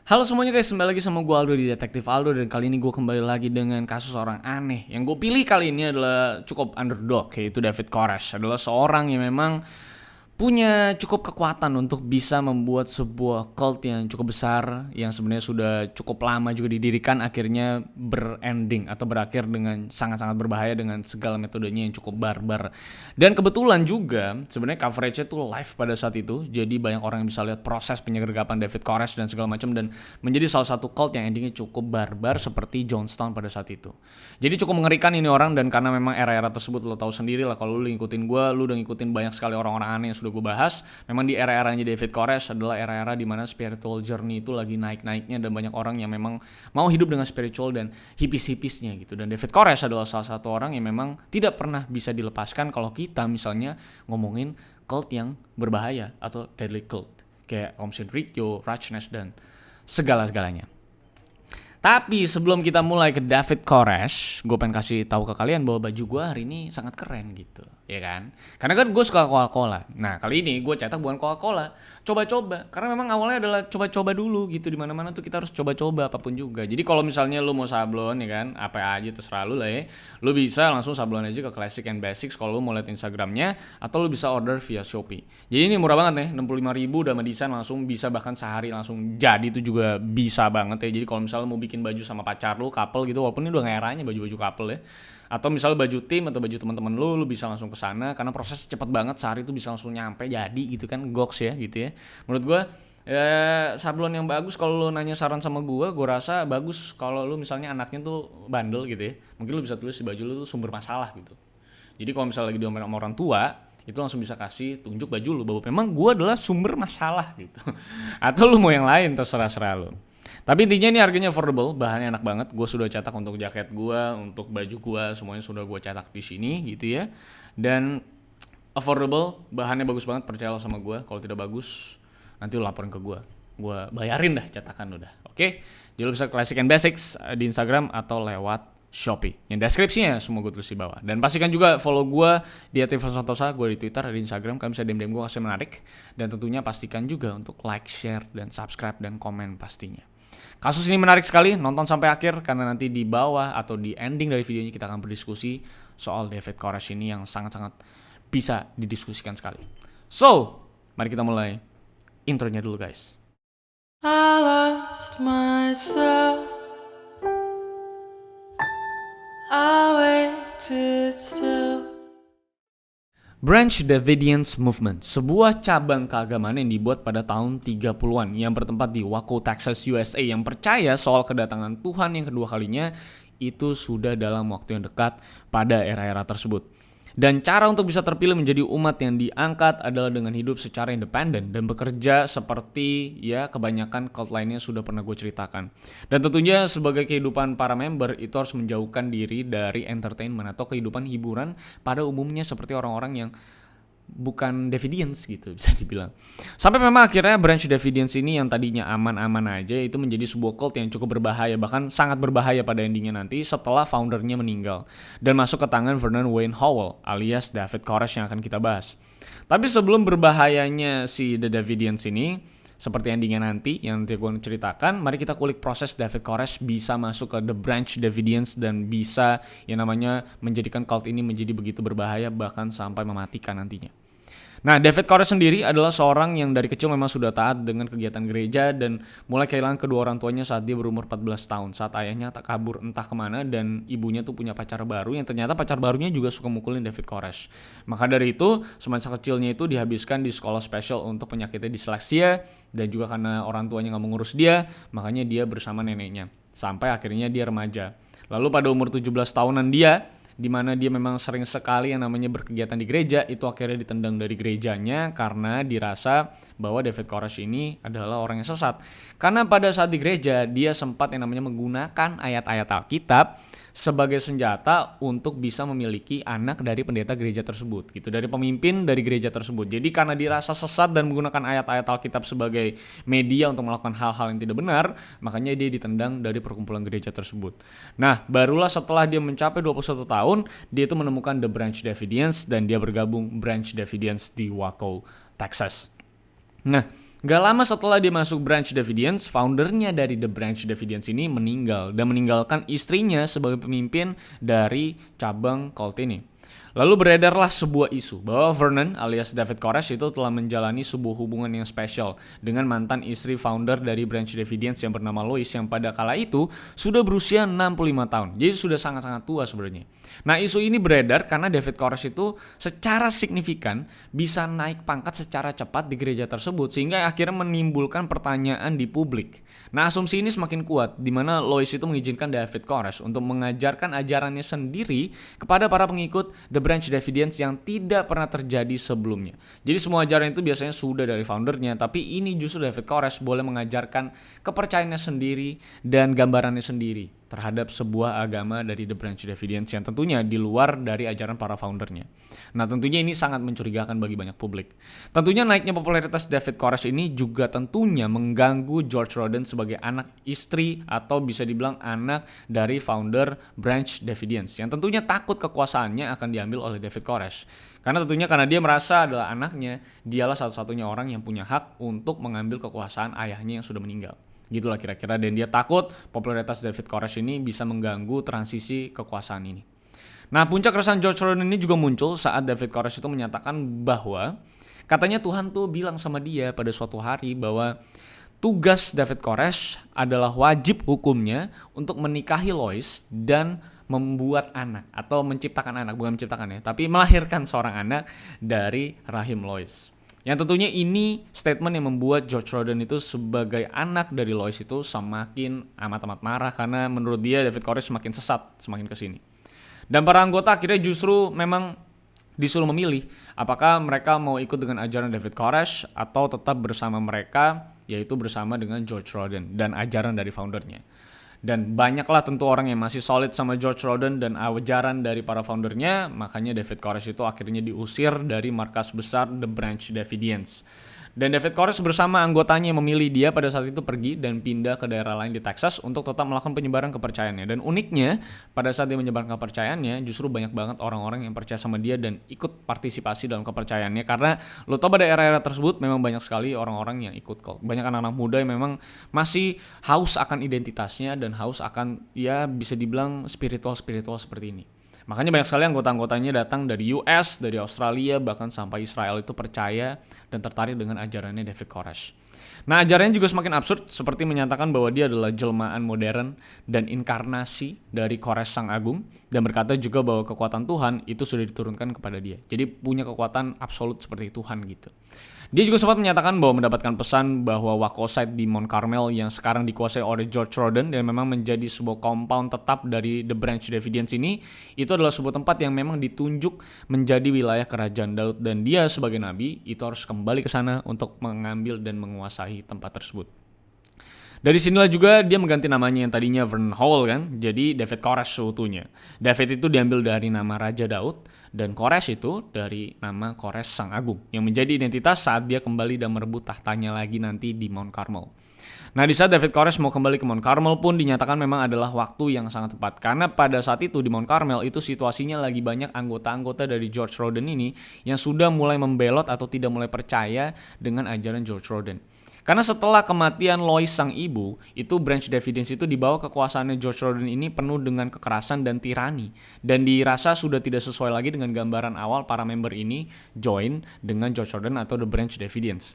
Halo semuanya guys, kembali lagi sama gue Aldo di Detektif Aldo. Dan kali ini gue kembali lagi dengan kasus orang aneh. Yang gue pilih kali ini adalah cukup underdog, yaitu David Koresh. Adalah seorang yang memang punya cukup kekuatan untuk bisa membuat sebuah cult yang cukup besar, yang sebenarnya sudah cukup lama juga didirikan, akhirnya berending atau berakhir dengan sangat-sangat berbahaya dengan segala metodenya yang cukup barbar. Dan kebetulan juga sebenarnya coverage-nya tuh live pada saat itu, jadi banyak orang yang bisa lihat proses penyergapan David Koresh dan segala macam, dan menjadi salah satu cult yang endingnya cukup barbar seperti Jonestown pada saat itu. Jadi cukup mengerikan ini orang, dan karena memang era-era tersebut lo tahu sendiri lah, kalau lu ngikutin gue, lu udah ngikutin banyak sekali orang-orang aneh yang sudah gue bahas. Memang di era-eranya David Koresh adalah era-era di mana spiritual journey itu lagi naik-naiknya, dan banyak orang yang memang mau hidup dengan spiritual dan hipis-hipisnya gitu. Dan David Koresh adalah salah satu orang yang memang tidak pernah bisa dilepaskan kalau kita misalnya ngomongin cult yang berbahaya atau deadly cult kayak Om Shinrikyo, Rajneesh, dan segala-galanya. Tapi sebelum kita mulai ke David Koresh, gue pengen kasih tahu ke kalian bahwa baju gue hari ini sangat keren gitu, ya kan? Karena kan gue suka Coca-Cola. Nah kali ini gue cetak bukan Coca-Cola, coba-coba. Karena memang awalnya adalah coba-coba dulu gitu, dimana-mana tuh kita harus coba-coba apapun juga. Jadi kalau misalnya lu mau sablon, ya kan, apa aja terserah lu lah ya. Lu bisa langsung sablon aja ke Classic and Basics kalau lu mau lihat Instagramnya, atau lu bisa order via Shopee. Jadi ini murah banget nih, 65.000 udah sama desain langsung bisa, bahkan sehari langsung jadi itu juga bisa banget ya. Jadi kalau misalnya mau bikin baju sama pacar lu, couple gitu, walaupun ini udah gak eranya baju-baju couple ya, atau misalnya baju tim atau baju teman-teman lu bisa langsung ke sana karena proses cepet banget, sehari itu bisa langsung nyampe jadi gitu kan, goks ya gitu ya. Menurut gua sablon yang bagus kalau lu nanya saran sama gua rasa bagus kalau lu misalnya anaknya tuh bandel gitu ya. Mungkin lu bisa tulis di baju lu tuh sumber masalah gitu. Jadi kalau misalnya lagi diomelin sama orang tua, itu langsung bisa kasih tunjuk baju lu bahwa memang gua adalah sumber masalah gitu. Atau lu mau yang lain terserah lu. Tapi intinya ini harganya affordable, bahannya enak banget. Gue sudah cetak untuk jaket gue, untuk baju gue, semuanya sudah gue cetak di sini gitu ya. Dan affordable, bahannya bagus banget, percayalah sama gue. Kalau tidak bagus, nanti lu laporin ke gue. Gue bayarin dah cetakan udah. Oke? Jadi lu bisa Classic and Basics di Instagram atau lewat Shopee. Yang deskripsinya semua gue tulis di bawah. Dan pastikan juga follow gue di @ivansantosa, gue di Twitter, di Instagram. Kalian bisa DM gue kasih menarik. Dan tentunya pastikan juga untuk like, share, dan subscribe, dan komen pastinya. Kasus ini menarik sekali, nonton sampai akhir karena nanti di bawah atau di ending dari videonya kita akan berdiskusi soal David Koresh ini yang sangat-sangat bisa didiskusikan sekali. So, mari kita mulai intronya dulu guys. I lost myself. I waited still. Branch Davidians Movement, sebuah cabang keagamaan yang dibuat pada tahun 30-an yang bertempat di Waco, Texas, USA, yang percaya soal kedatangan Tuhan yang kedua kalinya itu sudah dalam waktu yang dekat pada era-era tersebut. Dan cara untuk bisa terpilih menjadi umat yang diangkat adalah dengan hidup secara independen dan bekerja seperti ya kebanyakan cult lainnya sudah pernah gue ceritakan. Dan tentunya sebagai kehidupan para member itu harus menjauhkan diri dari entertainment atau kehidupan hiburan pada umumnya seperti orang-orang yang bukan Davidians gitu bisa dibilang. Sampai memang akhirnya branch Davidians ini yang tadinya aman-aman aja itu menjadi sebuah cult yang cukup berbahaya, bahkan sangat berbahaya pada endingnya nanti setelah foundernya meninggal dan masuk ke tangan Vernon Wayne Howell alias David Koresh yang akan kita bahas. Tapi sebelum berbahayanya si The Davidians ini seperti endingnya nanti yang nanti gue ceritakan, mari kita kulik proses David Koresh bisa masuk ke The Branch Davidians dan bisa yang namanya menjadikan cult ini menjadi begitu berbahaya bahkan sampai mematikan nantinya. Nah, David Koresh sendiri adalah seorang yang dari kecil memang sudah taat dengan kegiatan gereja dan mulai kehilangan kedua orang tuanya saat dia berumur 14 tahun. Saat ayahnya tak kabur entah kemana dan ibunya tuh punya pacar baru yang ternyata pacar barunya juga suka mukulin David Koresh. Maka dari itu, semasa kecilnya itu dihabiskan di sekolah spesial untuk penyakitnya disleksia dan juga karena orang tuanya gak mengurus dia, makanya dia bersama neneknya. Sampai akhirnya dia remaja. Lalu pada umur 17 tahunan dia, di mana dia memang sering sekali yang namanya berkegiatan di gereja, itu akhirnya ditendang dari gerejanya karena dirasa bahwa David Koresh ini adalah orang yang sesat. Karena pada saat di gereja dia sempat yang namanya menggunakan ayat-ayat Alkitab sebagai senjata untuk bisa memiliki anak dari pendeta gereja tersebut gitu, dari pemimpin dari gereja tersebut. Jadi karena dirasa sesat dan menggunakan ayat-ayat Alkitab sebagai media untuk melakukan hal-hal yang tidak benar, makanya dia ditendang dari perkumpulan gereja tersebut. Nah, barulah setelah dia mencapai 21 tahun, dia itu menemukan The Branch Davidians dan dia bergabung Branch Davidians di Waco, Texas. Nah, Gak lama setelah dia masuk Branch Davidians, foundernya dari The Branch Davidians ini meninggal dan meninggalkan istrinya sebagai pemimpin dari cabang cult ini. Lalu beredarlah sebuah isu bahwa Vernon alias David Koresh itu telah menjalani sebuah hubungan yang spesial dengan mantan istri founder dari Branch Davidians yang bernama Lois yang pada kala itu sudah berusia 65 tahun. Jadi sudah sangat-sangat tua sebenarnya. Nah, isu ini beredar karena David Koresh itu secara signifikan bisa naik pangkat secara cepat di gereja tersebut sehingga akhirnya menimbulkan pertanyaan di publik. Nah, asumsi ini semakin kuat di mana Lois itu mengizinkan David Koresh untuk mengajarkan ajarannya sendiri kepada para pengikut The Branch Davidians yang tidak pernah terjadi sebelumnya. Jadi semua ajaran itu biasanya sudah dari foundernya, tapi ini justru David Koresh boleh mengajarkan kepercayaannya sendiri dan gambarannya sendiri terhadap sebuah agama dari The Branch Davidians yang tentunya di luar dari ajaran para foundernya. Nah, tentunya ini sangat mencurigakan bagi banyak publik. Tentunya naiknya popularitas David Koresh ini juga tentunya mengganggu George Roden sebagai anak istri atau bisa dibilang anak dari founder Branch Davidians yang tentunya takut kekuasaannya akan diambil oleh David Koresh. Karena dia merasa adalah anaknya, dialah satu-satunya orang yang punya hak untuk mengambil kekuasaan ayahnya yang sudah meninggal. Gitulah kira-kira, dan dia takut popularitas David Koresh ini bisa mengganggu transisi kekuasaan ini. Nah, puncak keresahan George Roden ini juga muncul saat David Koresh itu menyatakan bahwa katanya Tuhan tuh bilang sama dia pada suatu hari bahwa tugas David Koresh adalah wajib hukumnya untuk menikahi Lois dan membuat anak atau menciptakan anak, bukan menciptakan ya, tapi melahirkan seorang anak dari rahim Lois. Yang tentunya ini statement yang membuat George Roden itu sebagai anak dari Lois itu semakin amat-amat marah karena menurut dia David Koresh semakin sesat semakin kesini. Dan para anggota akhirnya justru memang disuruh memilih apakah mereka mau ikut dengan ajaran David Koresh atau tetap bersama mereka, yaitu bersama dengan George Roden dan ajaran dari foundernya. Dan banyaklah tentu orang yang masih solid sama George Roden dan ajaran dari para foundernya, makanya David Koresh itu akhirnya diusir dari markas besar The Branch Davidians. Dan David Koresh bersama anggotanya yang memilih dia pada saat itu pergi dan pindah ke daerah lain di Texas untuk tetap melakukan penyebaran kepercayaannya. Dan uniknya, pada saat dia menyebarkan kepercayaannya, justru banyak banget orang-orang yang percaya sama dia dan ikut partisipasi dalam kepercayaannya. Karena lo tau pada era-era tersebut memang banyak sekali orang-orang yang ikut cult. Banyak anak-anak muda yang memang masih haus akan identitasnya dan haus akan, ya bisa dibilang spiritual seperti ini. Makanya banyak sekali anggota-anggotanya datang dari US, dari Australia, bahkan sampai Israel itu percaya dan tertarik dengan ajarannya David Koresh. Nah, ajarannya juga semakin absurd, seperti menyatakan bahwa dia adalah jelmaan modern dan inkarnasi dari Koresh Sang Agung, dan berkata juga bahwa kekuatan Tuhan itu sudah diturunkan kepada dia. Jadi punya kekuatan absolut seperti Tuhan gitu. Dia juga sempat menyatakan bahwa mendapatkan pesan bahwa Waco Site di Mount Carmel yang sekarang dikuasai oleh George Roden dan memang menjadi sebuah compound tetap dari The Branch Davidians ini, itu adalah sebuah tempat yang memang ditunjuk menjadi wilayah kerajaan Daud, dan dia sebagai nabi itu harus kembali ke sana untuk mengambil dan menguasai tempat tersebut. Dari sinilah juga dia mengganti namanya yang tadinya Vernon Howell kan, jadi David Koresh seutuhnya. David itu diambil dari nama Raja Daud, dan Koresh itu dari nama Koresh Sang Agung, yang menjadi identitas saat dia kembali dan merebut tahtanya lagi nanti di Mount Carmel. Nah, di saat David Koresh mau kembali ke Mount Carmel pun dinyatakan memang adalah waktu yang sangat tepat. Karena pada saat itu di Mount Carmel itu situasinya lagi banyak anggota-anggota dari George Roden ini yang sudah mulai membelot atau tidak mulai percaya dengan ajaran George Roden. Karena setelah kematian Lois sang ibu, itu Branch Davidians itu di bawah kekuasaannya George Roden ini penuh dengan kekerasan dan tirani. Dan dirasa sudah tidak sesuai lagi dengan gambaran awal para member ini join dengan George Roden atau The Branch Davidians.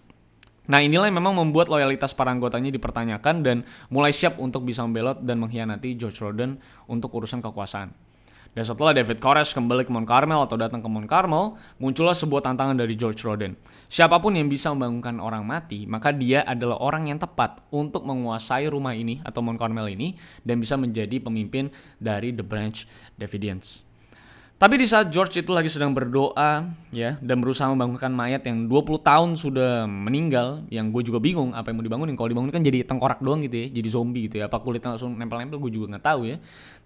Nah, inilah yang memang membuat loyalitas para anggotanya dipertanyakan dan mulai siap untuk bisa membelot dan mengkhianati George Roden untuk urusan kekuasaan. Dan setelah David Koresh kembali ke Mount Carmel atau datang ke Mount Carmel, muncullah sebuah tantangan dari George Roden. Siapapun yang bisa membangunkan orang mati, maka dia adalah orang yang tepat untuk menguasai rumah ini atau Mount Carmel ini dan bisa menjadi pemimpin dari The Branch Davidians. Tapi di saat George itu lagi sedang berdoa ya dan berusaha membangunkan mayat yang 20 tahun sudah meninggal, yang gue juga bingung apa yang mau dibangunin. Kalau dibangunin kan jadi tengkorak doang gitu ya, jadi zombie gitu ya. Apa kulitnya langsung nempel-nempel, gue juga nggak tahu ya.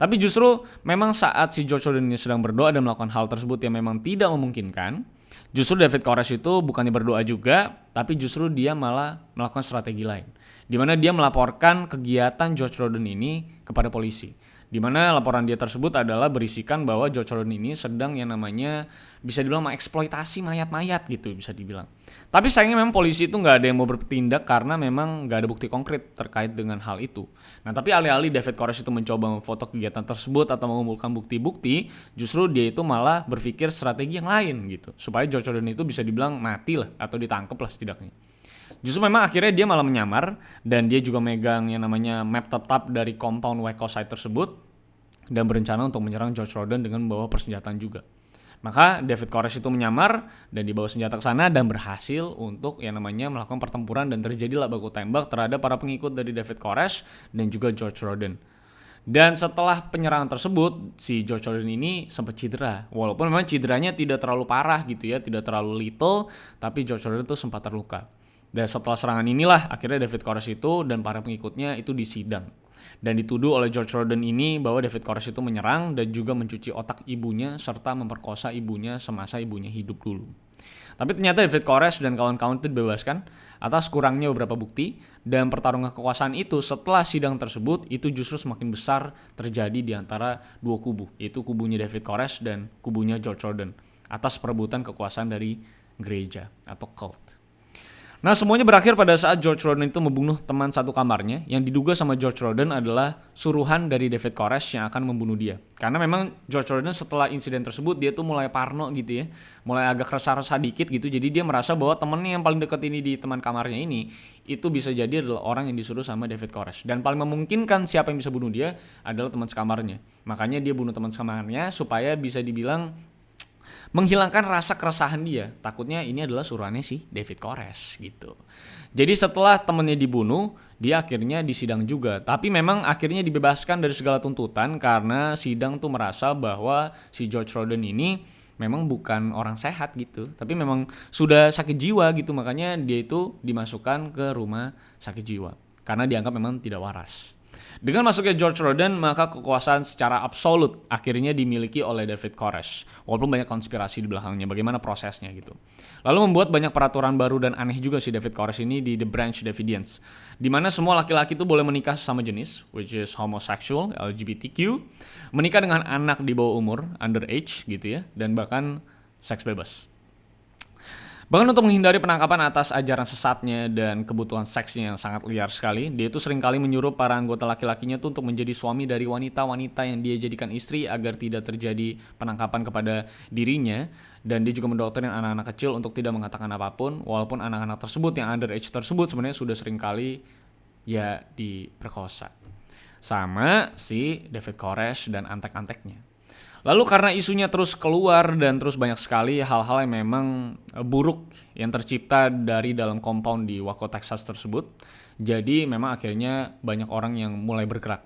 Tapi justru memang saat si George Roden ini sedang berdoa dan melakukan hal tersebut yang memang tidak memungkinkan, justru David Koresh itu bukannya berdoa juga, tapi justru dia malah melakukan strategi lain, di mana dia melaporkan kegiatan George Roden ini kepada polisi. Di mana laporan dia tersebut adalah berisikan bahwa George Rodden ini sedang yang namanya bisa dibilang mengeksploitasi mayat-mayat gitu bisa dibilang. Tapi sayangnya memang polisi itu nggak ada yang mau bertindak karena memang nggak ada bukti konkret terkait dengan hal itu. Nah tapi alih-alih David Koresh itu mencoba memfoto kegiatan tersebut atau mengumpulkan bukti-bukti, justru dia itu malah berpikir strategi yang lain gitu. Supaya George Rodden itu bisa dibilang mati lah atau ditangkap lah setidaknya. Justru memang akhirnya dia malah menyamar dan dia juga megang yang namanya map tetap dari compound Waco site tersebut dan berencana untuk menyerang George Rodden dengan membawa persenjataan juga. Maka David Koresh itu menyamar dan dibawa senjata ke sana dan berhasil untuk yang namanya melakukan pertempuran dan terjadilah baku tembak terhadap para pengikut dari David Koresh dan juga George Rodden. Dan setelah penyerangan tersebut, si George Rodden ini sempat cedera. Walaupun memang cederanya tidak terlalu parah gitu ya, tidak terlalu lethal, tapi George Rodden itu sempat terluka. Dan setelah serangan inilah akhirnya David Koresh itu dan para pengikutnya itu disidang. Dan dituduh oleh George Rodden ini bahwa David Koresh itu menyerang dan juga mencuci otak ibunya serta memperkosa ibunya semasa ibunya hidup dulu. Tapi ternyata David Koresh dan kawan-kawan itu dibebaskan atas kurangnya beberapa bukti dan pertarungan kekuasaan itu setelah sidang tersebut itu justru semakin besar terjadi di antara dua kubu, yaitu kubunya David Koresh dan kubunya George Rodden atas perebutan kekuasaan dari gereja atau cult. Nah semuanya berakhir pada saat George Rodden itu membunuh teman satu kamarnya yang diduga sama George Rodden adalah suruhan dari David Koresh yang akan membunuh dia. Karena memang George Rodden setelah insiden tersebut dia tuh mulai parno gitu ya, mulai agak resah-resah dikit gitu. Jadi dia merasa bahwa temennya yang paling dekat ini di teman kamarnya ini itu bisa jadi adalah orang yang disuruh sama David Koresh. Dan paling memungkinkan siapa yang bisa bunuh dia adalah teman sekamarnya. Makanya dia bunuh teman sekamarnya supaya bisa dibilang menghilangkan rasa keresahan dia. Takutnya ini adalah suruhannya si David Koresh gitu. Jadi setelah temennya dibunuh, dia akhirnya disidang juga. Tapi memang akhirnya dibebaskan dari segala tuntutan karena sidang tuh merasa bahwa si George Rodden ini memang bukan orang sehat gitu. Tapi memang sudah sakit jiwa gitu. Makanya dia itu dimasukkan ke rumah sakit jiwa. Karena dianggap memang tidak waras. Dengan masuknya George Rodden, maka kekuasaan secara absolut akhirnya dimiliki oleh David Koresh. Walaupun banyak konspirasi di belakangnya, bagaimana prosesnya gitu. Lalu membuat banyak peraturan baru dan aneh juga si David Koresh ini di The Branch Davidians. Dimana semua laki-laki itu boleh menikah sesama jenis, which is homosexual, LGBTQ. Menikah dengan anak di bawah umur, underage gitu ya, dan bahkan seks bebas. Bahkan untuk menghindari penangkapan atas ajaran sesatnya dan kebutuhan seksnya yang sangat liar sekali, dia itu seringkali menyuruh para anggota laki-lakinya tuh untuk menjadi suami dari wanita-wanita yang dia jadikan istri agar tidak terjadi penangkapan kepada dirinya. Dan dia juga mendoktrin anak-anak kecil untuk tidak mengatakan apapun, walaupun anak-anak tersebut yang underage tersebut sebenarnya sudah seringkali ya diperkosa sama si David Koresh dan antek-anteknya. Lalu karena isunya terus keluar dan terus banyak sekali hal-hal yang memang buruk yang tercipta dari dalam compound di Waco, Texas tersebut, jadi memang akhirnya banyak orang yang mulai bergerak.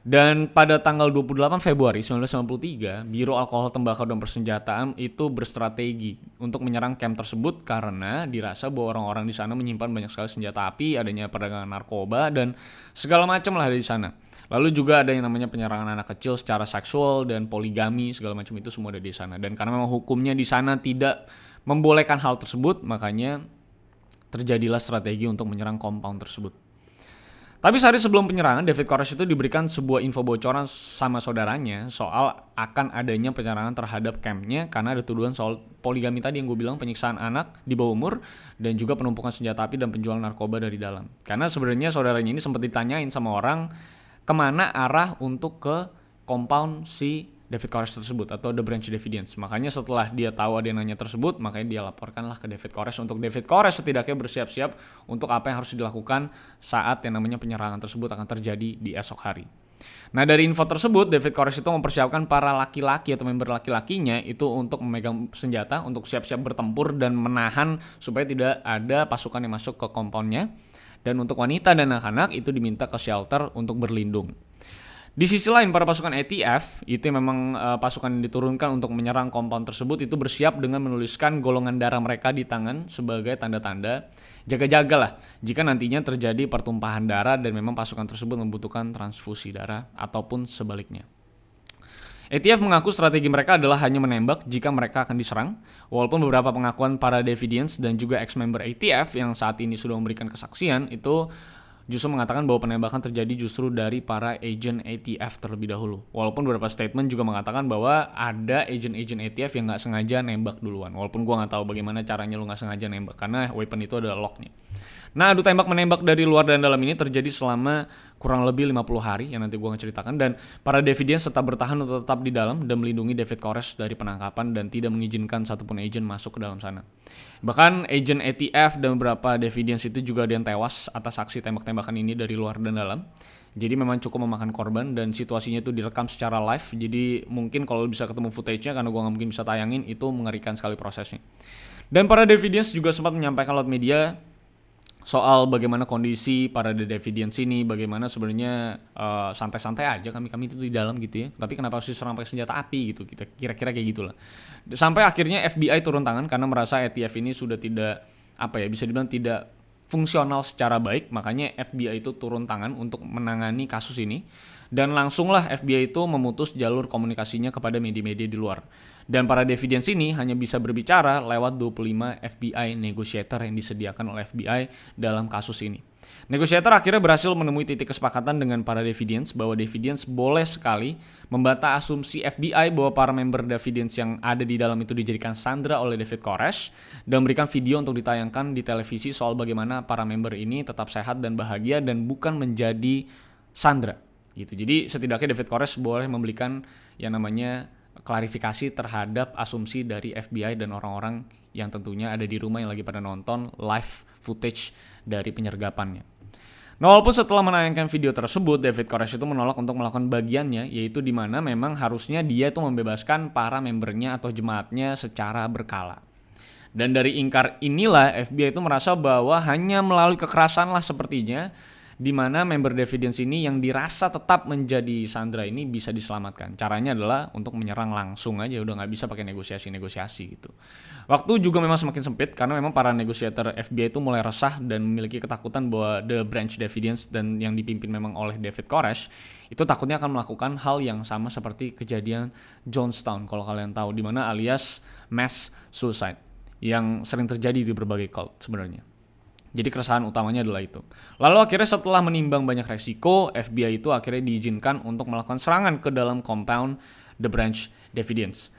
Dan pada tanggal 28 Februari 1993, Biro Alkohol, Tembakau, dan Persenjataan itu berstrategi untuk menyerang camp tersebut karena dirasa bahwa orang-orang di sana menyimpan banyak sekali senjata api, adanya perdagangan narkoba, dan segala macam lah di sana. Lalu juga ada yang namanya penyerangan anak kecil secara seksual dan poligami, segala macam itu semua ada di sana. Dan karena memang hukumnya di sana tidak membolehkan hal tersebut, makanya terjadilah strategi untuk menyerang compound tersebut. Tapi sehari sebelum penyerangan, David Koresh itu diberikan sebuah info bocoran sama saudaranya soal akan adanya penyerangan terhadap campnya karena ada tuduhan soal poligami tadi yang gue bilang, penyiksaan anak di bawah umur, dan juga penumpukan senjata api dan penjualan narkoba dari dalam. Karena sebenarnya saudaranya ini sempat ditanyain sama orang kemana arah untuk ke compound si David Koresh tersebut atau The Branch Davidians. Makanya setelah dia tahu ada yang nanya tersebut, makanya dia laporkanlah ke David Koresh untuk David Koresh setidaknya bersiap-siap untuk apa yang harus dilakukan saat yang namanya penyerangan tersebut akan terjadi di esok hari. Nah dari info tersebut, David Koresh itu mempersiapkan para laki-laki atau member laki-lakinya itu untuk memegang senjata untuk siap-siap bertempur dan menahan supaya tidak ada pasukan yang masuk ke compoundnya. Dan untuk wanita dan anak-anak itu diminta ke shelter untuk berlindung. Di sisi lain, para pasukan ATF, itu yang memang pasukan yang diturunkan untuk menyerang compound tersebut, itu bersiap dengan menuliskan golongan darah mereka di tangan sebagai tanda-tanda jaga-jagalah jika nantinya terjadi pertumpahan darah dan memang pasukan tersebut membutuhkan transfusi darah ataupun sebaliknya. ATF mengaku strategi mereka adalah hanya menembak jika mereka akan diserang, walaupun beberapa pengakuan para Davidians dan juga ex-member ATF yang saat ini sudah memberikan kesaksian itu justru mengatakan bahwa penembakan terjadi justru dari para agent ATF terlebih dahulu. Walaupun beberapa statement juga mengatakan bahwa ada agent ATF yang nggak sengaja nembak duluan. Walaupun gue nggak tahu bagaimana caranya lu nggak sengaja nembak, karena weapon itu ada locknya. Nah, adu tembak menembak dari luar dan dalam ini terjadi selama kurang lebih 50 hari yang nanti gue akan ceritakan, dan para Davidians tetap bertahan untuk tetap di dalam dan melindungi David Koresh dari penangkapan dan tidak mengizinkan satupun agent masuk ke dalam sana. Bahkan agent ATF dan beberapa Davidians itu juga ada yang tewas atas aksi tembak-tembakan ini dari luar dan dalam. Jadi memang cukup memakan korban dan situasinya itu direkam secara live. Jadi mungkin kalau bisa ketemu footage-nya, karena gue nggak mungkin bisa tayangin, itu mengerikan sekali prosesnya. Dan para Davidians juga sempat menyampaikan lewat media soal bagaimana kondisi para The Davidians ini, bagaimana sebenarnya santai-santai aja kami itu di dalam gitu ya, tapi kenapa harus diserang pakai senjata api gitu, kita kira-kira kayak gitulah. Sampai akhirnya FBI turun tangan karena merasa ATF ini sudah tidak bisa dibilang tidak fungsional secara baik, makanya FBI itu turun tangan untuk menangani kasus ini. Dan langsunglah FBI itu memutus jalur komunikasinya kepada media-media di luar. Dan para Davidians ini hanya bisa berbicara lewat 25 FBI negotiator yang disediakan oleh FBI dalam kasus ini. Negotiator akhirnya berhasil menemui titik kesepakatan dengan para Davidians bahwa Davidians boleh sekali membantah asumsi FBI bahwa para member Davidians yang ada di dalam itu dijadikan sandera oleh David Koresh, dan memberikan video untuk ditayangkan di televisi soal bagaimana para member ini tetap sehat dan bahagia dan bukan menjadi sandera. Gitu. Jadi setidaknya David Koresh boleh memberikan yang namanya klarifikasi terhadap asumsi dari FBI dan orang-orang yang tentunya ada di rumah yang lagi pada nonton live footage dari penyergapannya. Nah, walaupun setelah menayangkan video tersebut, David Koresh itu menolak untuk melakukan bagiannya, yaitu di mana memang harusnya dia itu membebaskan para membernya atau jemaatnya secara berkala. Dan dari ingkar inilah FBI itu merasa bahwa hanya melalui kekerasan lah sepertinya di mana member Davidians ini yang dirasa tetap menjadi sandera ini bisa diselamatkan. Caranya adalah untuk menyerang langsung aja, udah nggak bisa pakai negosiasi gitu. Waktu juga memang semakin sempit karena memang para negosiator FBI itu mulai resah dan memiliki ketakutan bahwa The Branch Davidians dan yang dipimpin memang oleh David Koresh itu takutnya akan melakukan hal yang sama seperti kejadian Jonestown kalau kalian tahu, di mana alias mass suicide yang sering terjadi di berbagai cult sebenarnya. Jadi keresahan utamanya adalah itu. Lalu akhirnya setelah menimbang banyak resiko, FBI itu akhirnya diizinkan untuk melakukan serangan ke dalam compound The Branch Davidians.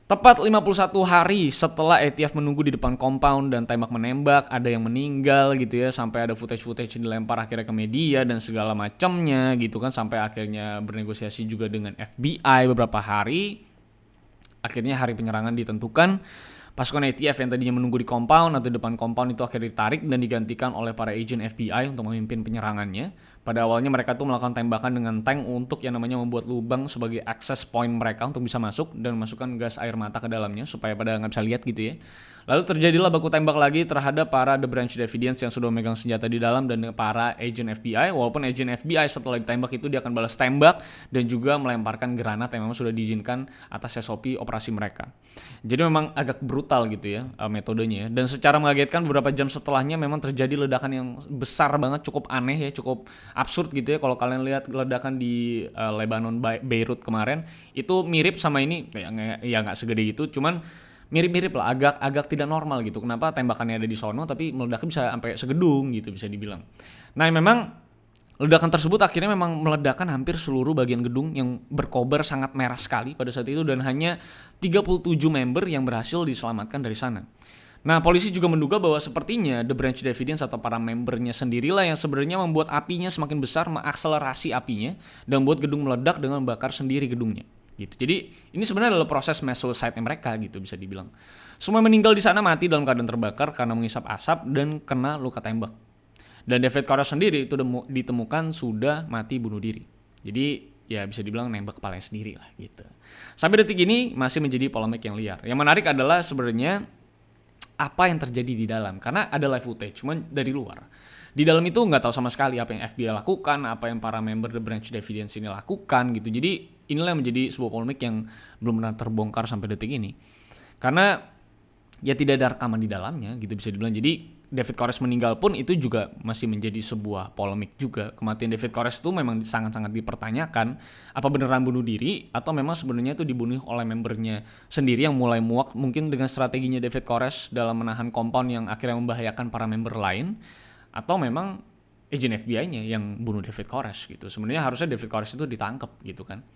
Tepat 51 hari setelah ATF menunggu di depan compound dan tembak menembak, ada yang meninggal gitu ya, sampai ada footage dilempar akhirnya ke media dan segala macamnya gitu kan, sampai akhirnya bernegosiasi juga dengan FBI beberapa hari. Akhirnya hari penyerangan ditentukan. Pasukan ATF yang tadinya menunggu di compound atau depan compound itu akhirnya ditarik dan digantikan oleh para agent FBI untuk memimpin penyerangannya. Pada awalnya mereka tuh melakukan tembakan dengan tank untuk yang namanya membuat lubang sebagai access point mereka untuk bisa masuk dan masukkan gas air mata ke dalamnya supaya pada nggak bisa lihat gitu ya. Lalu terjadilah baku tembak lagi terhadap para The Branch Davidians yang sudah memegang senjata di dalam dan para agent FBI. Walaupun agent FBI setelah ditembak itu dia akan balas tembak dan juga melemparkan granat yang memang sudah diizinkan atas SOP operasi mereka. Jadi memang agak brutal gitu ya metodenya. Dan secara mengagetkan beberapa jam setelahnya memang terjadi ledakan yang besar banget, cukup aneh ya, cukup absurd gitu ya. Kalau kalian lihat ledakan di Lebanon, Beirut kemarin itu mirip sama ini, ya nggak segede itu, cuman mirip-mirip lah, agak tidak normal gitu. Kenapa tembakannya ada di sono tapi meledaknya bisa sampai segedung gitu bisa dibilang. Nah, memang ledakan tersebut akhirnya memang meledakkan hampir seluruh bagian gedung yang berkobar sangat merah sekali pada saat itu, dan hanya 37 member yang berhasil diselamatkan dari sana. Nah, polisi juga menduga bahwa sepertinya The Branch Davidians atau para membernya sendirilah yang sebenarnya membuat apinya semakin besar, mengakselerasi apinya dan membuat gedung meledak dengan membakar sendiri gedungnya. Gitu. Jadi ini sebenarnya adalah proses mass suicide mereka gitu bisa dibilang. Semua meninggal di sana mati dalam keadaan terbakar karena mengisap asap dan kena luka tembak. Dan David Koresh sendiri itu ditemukan sudah mati bunuh diri. Jadi ya bisa dibilang nembak kepalanya sendiri lah gitu. Sampai detik ini masih menjadi polemik yang liar. Yang menarik adalah sebenarnya apa yang terjadi di dalam, karena ada live footage cuman dari luar. Di dalam itu nggak tahu sama sekali apa yang FBI lakukan, apa yang para member The Branch Davidians ini lakukan gitu. Jadi inilah yang menjadi sebuah polemik yang belum pernah terbongkar sampai detik ini. Karena ya tidak ada rekaman di dalamnya gitu bisa dibilang. Jadi David Koresh meninggal pun itu juga masih menjadi sebuah polemik juga. Kematian David Koresh itu memang sangat-sangat dipertanyakan, apa beneran bunuh diri atau memang sebenarnya itu dibunuh oleh membernya sendiri yang mulai muak mungkin dengan strateginya David Koresh dalam menahan compound yang akhirnya membahayakan para member lain, atau memang agent FBI-nya yang bunuh David Koresh gitu. Sebenarnya harusnya David Koresh itu ditangkap gitu kan.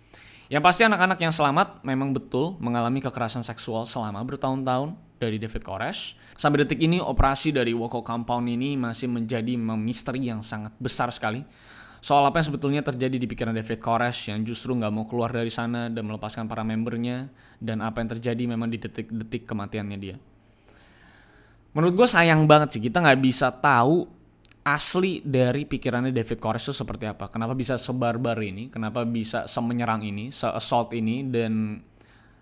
Yang pasti anak-anak yang selamat memang betul mengalami kekerasan seksual selama bertahun-tahun dari David Koresh. Sampai detik ini operasi dari Waco Compound ini masih menjadi misteri yang sangat besar sekali. Soal apa yang sebetulnya terjadi di pikiran David Koresh yang justru nggak mau keluar dari sana dan melepaskan para membernya. Dan apa yang terjadi memang di detik-detik kematiannya dia. Menurut gue sayang banget sih kita nggak bisa tahu asli dari pikirannya David Koresh itu seperti apa. Kenapa bisa sebarbar ini, kenapa bisa semenyerang ini, se-assault ini, dan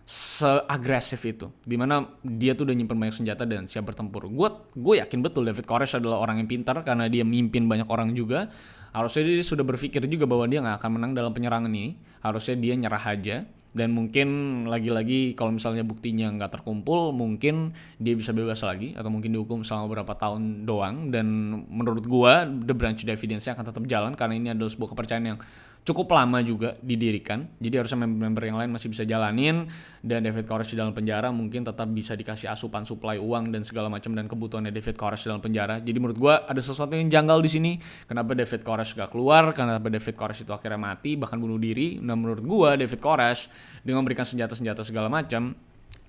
se-agresif itu. Dimana dia tuh udah nyimpen banyak senjata dan siap bertempur. Gue yakin betul David Koresh adalah orang yang pintar karena dia mimpin banyak orang juga. Harusnya dia sudah berpikir juga bahwa dia gak akan menang dalam penyerangan ini. Harusnya dia nyerah aja. Dan mungkin lagi-lagi kalau misalnya buktinya nggak terkumpul, mungkin dia bisa bebas lagi atau mungkin dihukum selama beberapa tahun doang. Dan menurut gua the branch of evidence-nya akan tetap jalan karena ini adalah sebuah kepercayaan yang cukup lama juga didirikan. Jadi harusnya member-member yang lain masih bisa jalanin dan David Koresh di dalam penjara mungkin tetap bisa dikasih asupan suplai uang dan segala macam dan kebutuhannya David Koresh di dalam penjara. Jadi menurut gua ada sesuatu yang janggal di sini. Kenapa David Koresh gak keluar? Kenapa David Koresh itu akhirnya mati bahkan bunuh diri? Nah menurut gua David Koresh dengan memberikan senjata-senjata segala macam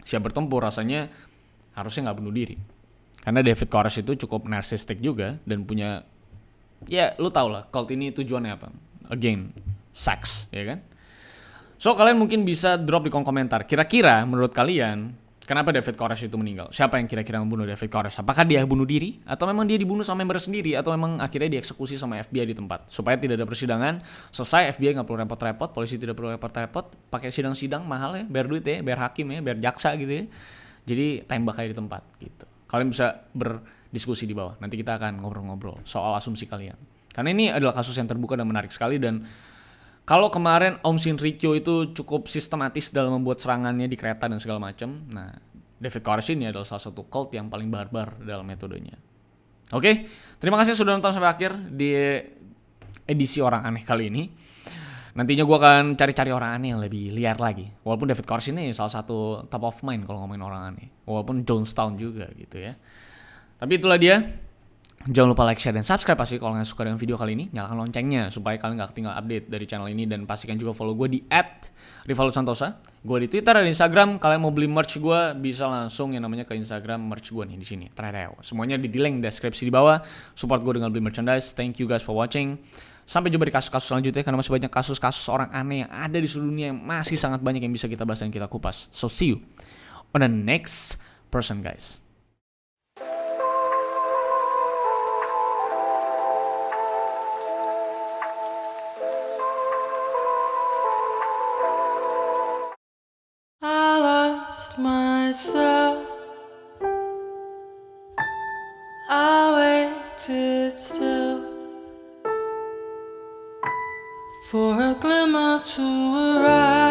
siap bertempur rasanya harusnya nggak bunuh diri. Karena David Koresh itu cukup narsistik juga dan punya ya lu tau lah cult ini tujuannya apa? Again, sex, ya kan? So kalian mungkin bisa drop di kolom komentar. Kira-kira menurut kalian kenapa David Koresh itu meninggal? Siapa yang kira-kira membunuh David Koresh? Apakah dia bunuh diri? Atau memang dia dibunuh sama member sendiri? Atau memang akhirnya dieksekusi sama FBI di tempat? Supaya tidak ada persidangan, selesai FBI gak perlu repot-repot, polisi tidak perlu repot-repot, pakai sidang-sidang mahal ya, bayar duit ya, bayar hakim ya, bayar jaksa gitu ya. Jadi tembak aja di tempat gitu. Kalian bisa berdiskusi di bawah. Nanti kita akan ngobrol-ngobrol soal asumsi kalian. Karena ini adalah kasus yang terbuka dan menarik sekali dan kalau kemarin Om Shinrikyo itu cukup sistematis dalam membuat serangannya di kereta dan segala macam, nah David Koresh ini adalah salah satu cult yang paling barbar dalam metodenya. Oke, terima kasih sudah nonton sampai akhir di edisi orang aneh kali ini. Nantinya gue akan cari-cari orang aneh yang lebih liar lagi. Walaupun David Koresh ini salah satu top of mind kalau ngomongin orang aneh. Walaupun Jonestown juga gitu ya. Tapi itulah dia. Jangan lupa like, share, dan subscribe pasti kalau kalian suka dengan video kali ini. Nyalakan loncengnya supaya kalian gak ketinggalan update dari channel ini. Dan pastikan juga follow gue di @rivaldosantosa. Gue di Twitter dan Instagram. Kalian mau beli merch gue bisa langsung yang namanya ke Instagram merch gue nih di sini. Semuanya di link deskripsi di bawah. Support gue dengan beli merchandise. Thank you guys for watching. Sampai jumpa di kasus-kasus selanjutnya karena masih banyak kasus-kasus orang aneh yang ada di seluruh dunia yang masih sangat banyak yang bisa kita bahas dan kita kupas. So see you on the next person guys. I lost myself. I waited still for a glimmer to arise.